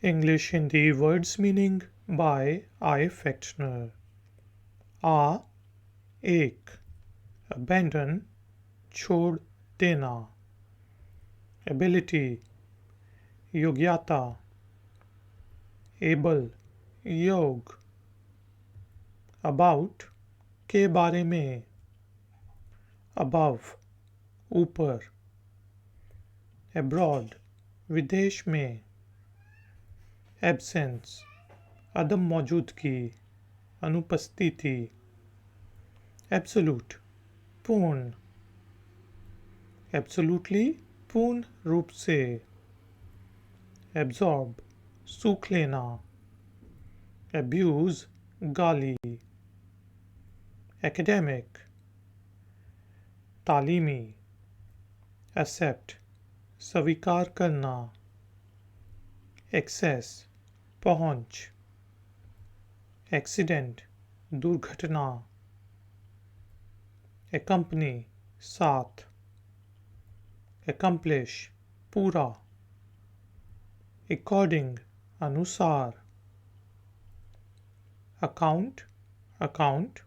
English Hindi words meaning by Ifactner. A एक abandon छोड़ देना. Ability योग्यता. Able योग. About के बारे में. Above ऊपर. Abroad विदेश में. Absence अदम मौजूदगी, अनुपस्थिति. Absolute पूर्ण. Absolutely पूर्ण रूप से. Absorb सूख लेना. Abuse गाली. Academic तालीमी. Accept स्वीकार करना. Access पहुंच. Accident दुर्घटना. Accompany साथ. Accomplish पूरा. According अनुसार. Account account.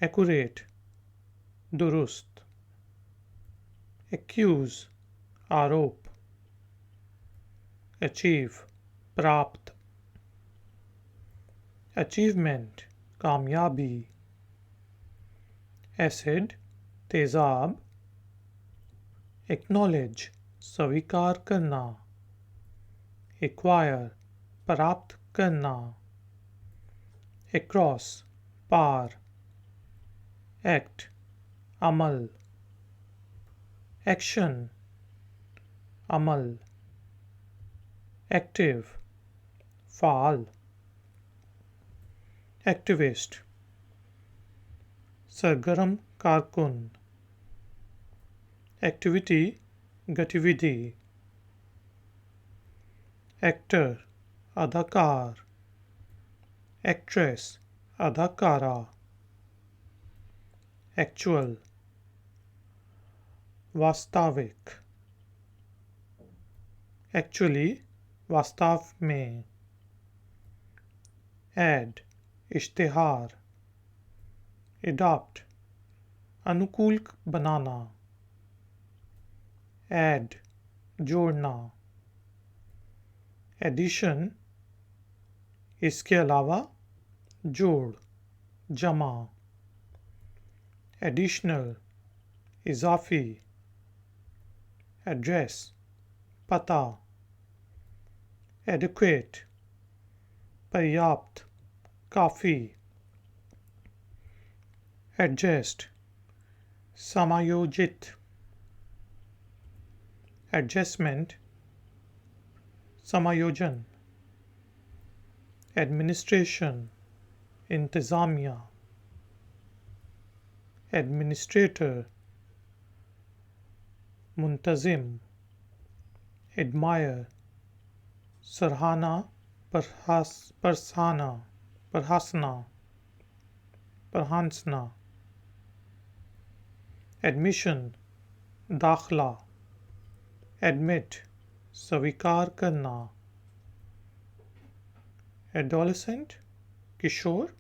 Accurate दुरुस्त. Accuse आरोप. Achieve प्राप्त. Achievement कामयाबी. Acid तेजाब. Acknowledge स्वीकार करना. Acquire प्राप्त करना. Across पार. Act अमल. Action अमल. Active फाल. Activist सरगर्म कारकुन. Activity गतिविधि. Actor अदाकार. Actress अदाकारा. Actual वास्तविक. Actually वास्तव में. Ad इश्तिहार. Adopt अनुकूल बनाना. Add जोड़ना. Addition इसके अलावा जोड़ जमा. Additional इजाफी. Address पता. Adequate पर्याप्त काफ़ी. Adjust समायोजित. Adjustment समायोजन. Administration इंतज़ामिया. Administrator मुंतज़िम. Admire सराहना प्रशंसना प्रशंसना. Admission दाखला. Admit स्वीकार करना. Adolescent किशोर.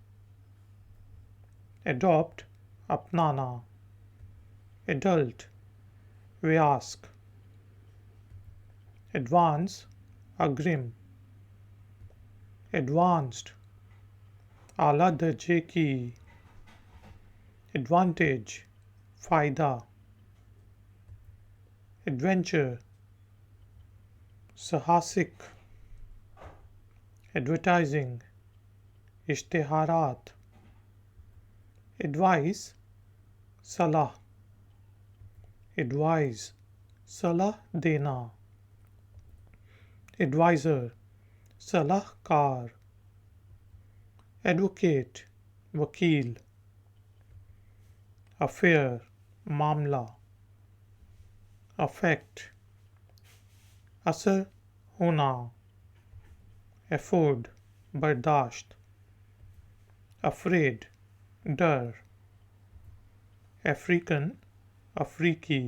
Adopt अपनाना. Adult वयस्क. Advance अग्रिम. Advanced आला दर्जे की. Advantage फ़ायदा. Adventure साहसिक. Advertising इश्तिहारात. Advice सलाह. Advise सलाह देना. Advisor सलाहकार. Advocate वकील. Affair मामला. Affect असर होना. Afford बर्दाश्त. Afraid डर. African अफ्रीकी.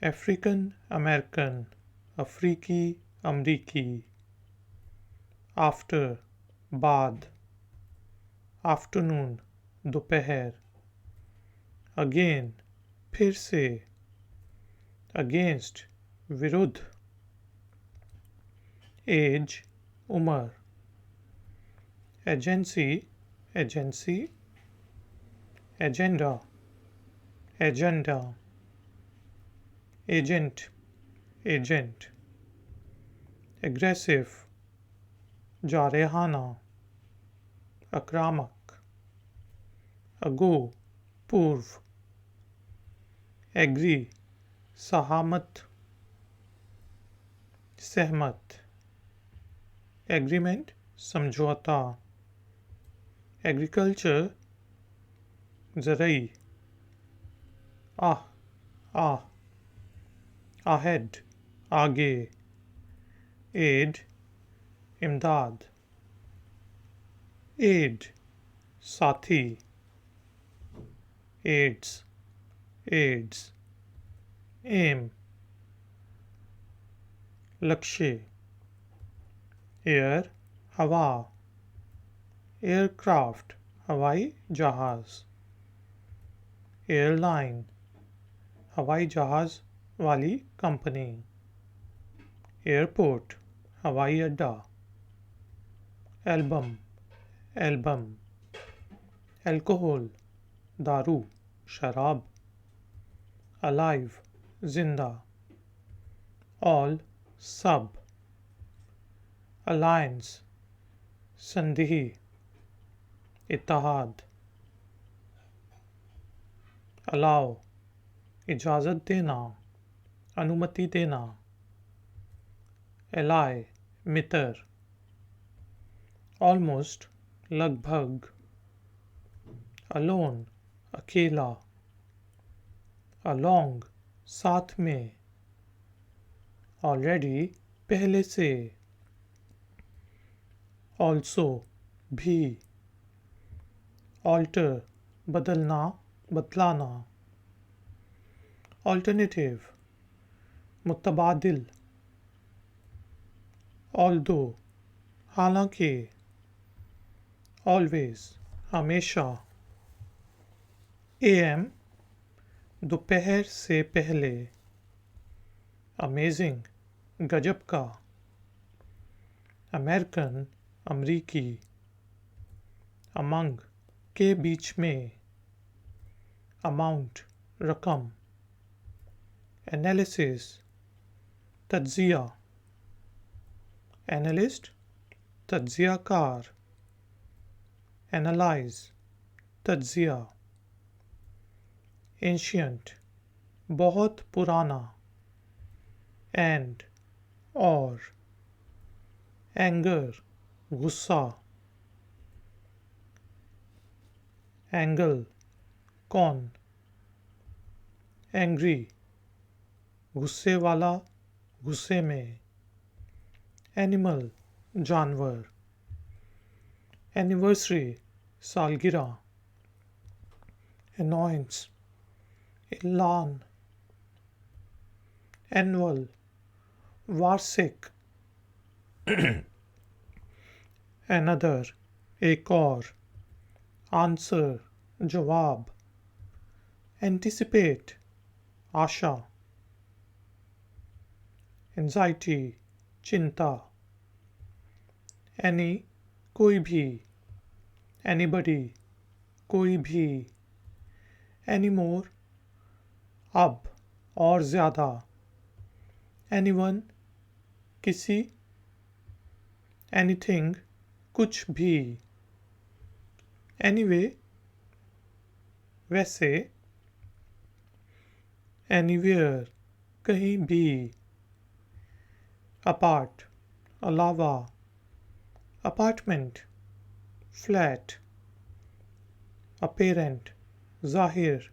African American अफ्रीकी अमरीकी आफ्टर बाद आफ्टरनून दोपहर अगेन फिर से अगेंस्ट विरुद्ध एज उम्र agency agency agenda agenda agent agent aggressive जारहाना आक्रामक अगो पूर्व एग्री सहमत सहमत एग्रीमेंट समझौता एग्रीकल्चर ज़रई आ अहेड आगे एड इमदाद एड साथी एड्स एड्स एम लक्ष्य एयर हवा एयरक्राफ्ट हवाई जहाज एयरलाइन हवाई जहाज वाली कंपनी एयरपोर्ट हवाई अड्डा एल्बम एल्बम अल्कोहल दारू शराब अलाइव जिंदा ऑल सब अलायंस संधि इत्तेहाद अलाउ इजाज़त देना अनुमति देना एलाय मित्र ऑलमोस्ट लगभग अलोन अकेला अलोंग साथ में ऑलरेडी पहले से ऑल्सो भी ऑल्टर बदलना बदलाना ऑल्टरनेटिव मुतबादिल ऑल्दो हालांकि ऑलवेज हमेशा एएम दोपहर से पहले अमेजिंग गजब का अमेरिकन अमरीकी अमंग के बीच में अमाउंट रकम एनालिसिस तज्जिया एनालिस्ट तज्जियाकार एनालाइज तज्जिया एंशियंट बहुत पुराना एंड और एंगर गुस्सा एंगल कौन एंग्री गुस्से वाला गुस्से में एनिमल जानवर एनिवर्सरी सालगिरह एनॉयंस एलान एनुअल वार्षिक अनदर एक और आंसर जवाब एंटिसिपेट आशा एंजाइटी चिंता एनी कोई भी एनीबडी कोई भी एनीमोर अब और ज़्यादा एनीवन किसी एनीथिंग कुछ भी एनीवे वैसे एनीवेयर कहीं भी अपार्ट अलावा अपार्टमेंट फ्लैट अपेरेंट जाहिर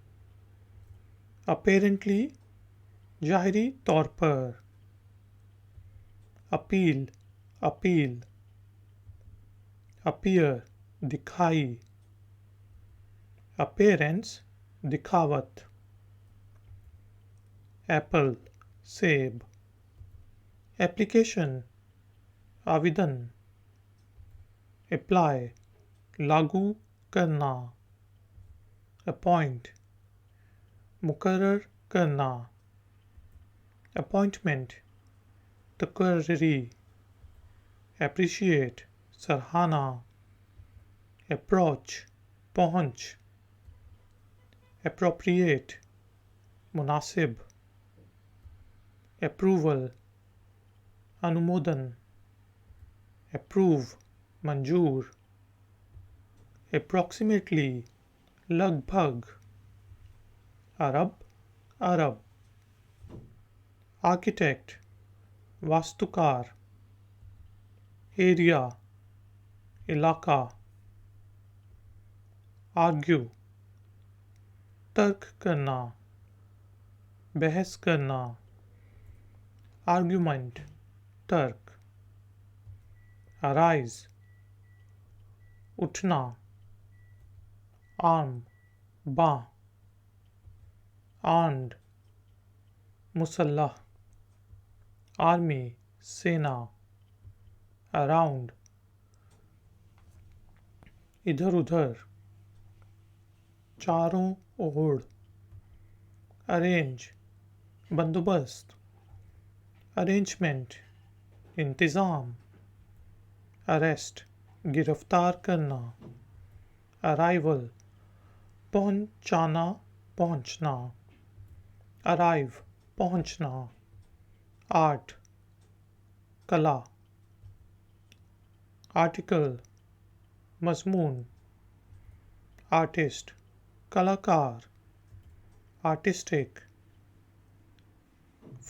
अपेरेंटली जाहिरी तौर पर अपील अपील अपीयर दिखाई अपीयरेंस दिखावत एप्पल सेब एप्लीकेशन आवेदन, अप्लाई लागू करना, अपॉइंट मुकर्रर करना, अपॉइंटमेंट तकर्री, एप्रिशिएट सराहना, अप्रोच पहुँच, एप्रोप्रिएट मुनासिब, अप्रूवल अनुमोदन, अप्रूव मंजूर, अप्रॉक्सीमेटली लगभग, अरब अरब, आर्किटेक्ट वास्तुकार, एरिया इलाका, आर्ग्यू तर्क करना, बहस करना, आर्ग्यूमेंट तर्क, अराइज उठना, आर्म बाँ, आर्म्ड मुसल्लह, आर्मी सेना, अराउंड इधर उधर, चारों ओर, अरेंज बंदोबस्त, अरेंजमेंट इंतज़ाम, अरेस्ट गिरफ्तार करना, अराइवल पहुंचाना पहुंचना, अराइव पहुंचना, आर्ट कला, आर्टिकल मजमून, आर्टिस्ट कलाकार, आर्टिस्टिक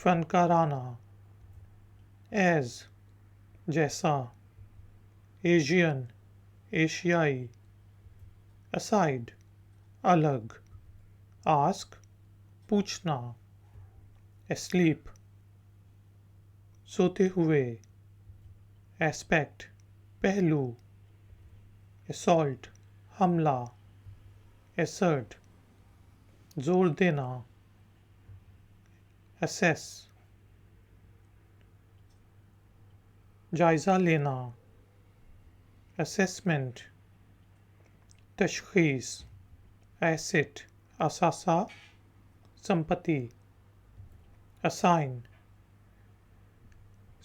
फनकाराना, एज जैसा, एशियन एशियाई, असाइड अलग, आस्क पूछना, एस्लीप सोते हुए, एस्पेक्ट पहलू, असॉल्ट हमला, एसर्ट जोर देना, असेस जायज़ा लेना, असेसमेंट तशख़ीस, एसेट असासा संपत्ति, असाइन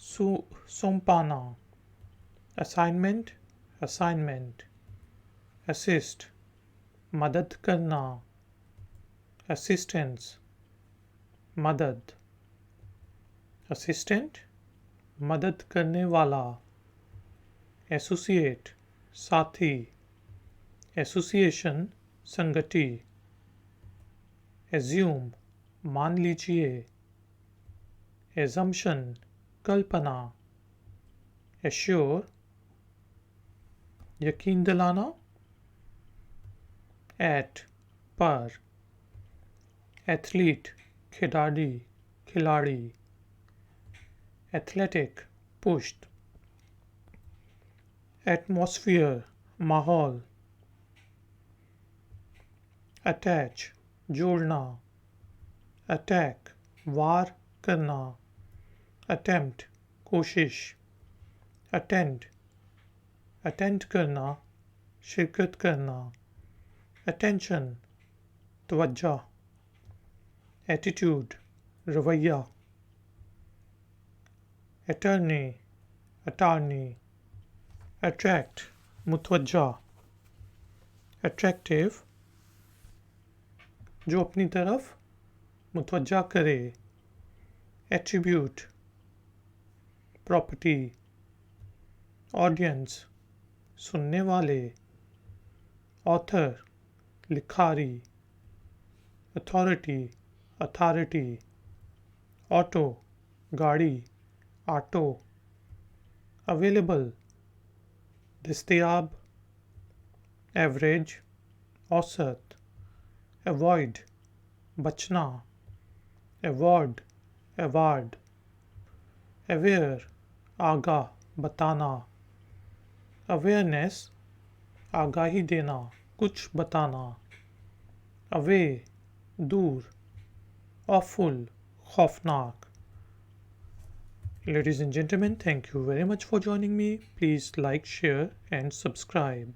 सौंपाना, असाइनमेंट असाइनमेंट, असिस्ट मदद करना, असिस्टेंस मदद, असिस्टेंट मदद करने वाला, एसोसिएट साथी, एसोसिएशन संगति, एज्यूम मान लीजिए, एजम्पशन कल्पना, एश्योर यकीन दिलाना, एट पर, एथलीट खिलाड़ी, एथलेटिक पुष्ट, एटमॉस्फेयर माहौल, अटैच जोड़ना, अटैक वार करना, अटेम्प्ट कोशिश, अटेंड करना शिरकत करना, अटेंशन तवज्जो, एटीट्यूड रवैया, अटॉर्नी, अट्रैक्ट मुतवज्जा, अट्रैक्टिव जो अपनी तरफ मुतवज्जा करे, एट्रीब्यूट प्रॉपर्टी, ऑडियंस सुनने वाले, ऑथर लिखारी, अथॉरिटी, ऑटो गाड़ी, ऑटो, अवेलेबल दस्तयाब, एवरेज औसत, अवॉइड बचना, अवॉर्ड अवार्ड, अवेयर आगाह बताना, अवेयरनेस आगाही देना कुछ बताना, अवे दूर, ऑफुल खौफनाक, Ladies and gentlemen, thank you very much for joining me. Please like, share, and subscribe.